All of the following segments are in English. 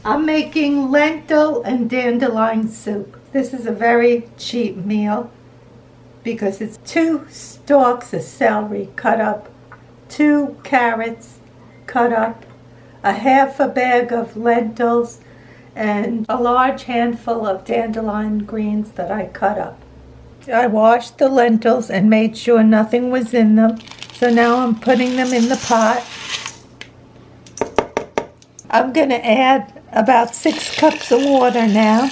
I'm making lentil and dandelion soup. This is a very cheap meal because it's 2 stalks of celery cut up, 2 carrots cut up, a half a bag of lentils, and a large handful of dandelion greens that I cut up. I washed the lentils and made sure nothing was in them. So now I'm putting them in the pot. I'm going to add about 6 cups of water now.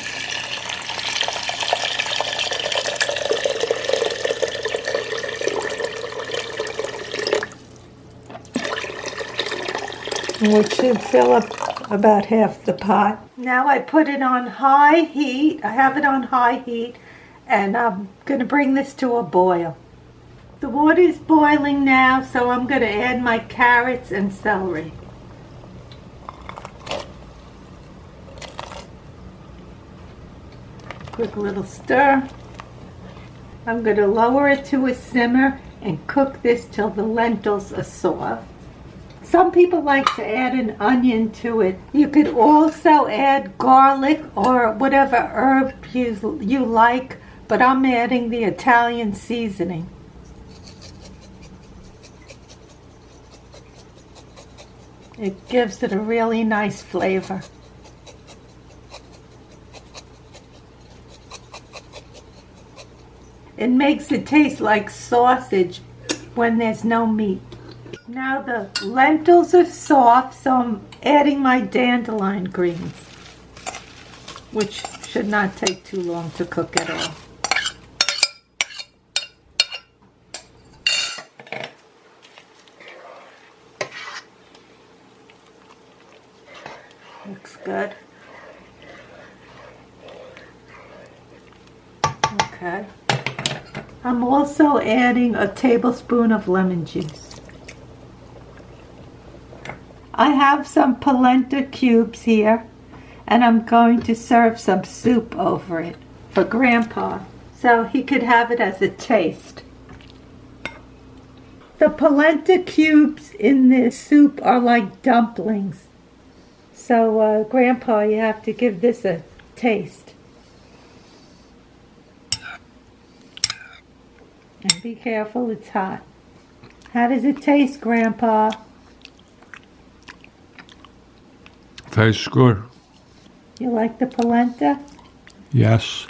Which should fill up about half the pot. Now I put it on high heat. I have it on high heat, and I'm going to bring this to a boil. The water is boiling now, so I'm going to add my carrots and celery. Quick little stir. I'm going to lower it to a simmer and cook this till the lentils are soft. Some people like to add an onion to it. You could also add garlic or whatever herb you like, but I'm adding the Italian seasoning. It gives it a really nice flavor. It makes it taste like sausage when there's no meat. Now the lentils are soft, so I'm adding my dandelion greens, which should not take too long to cook at all. Looks good. Okay. I'm also adding a tablespoon of lemon juice. I have some polenta cubes here, and I'm going to serve some soup over it for Grandpa, so he could have it as a taste. The polenta cubes in this soup are like dumplings, so Grandpa, you have to give this a taste. And be careful, it's hot. How does it taste, Grandpa? Tastes good. You like the polenta? Yes.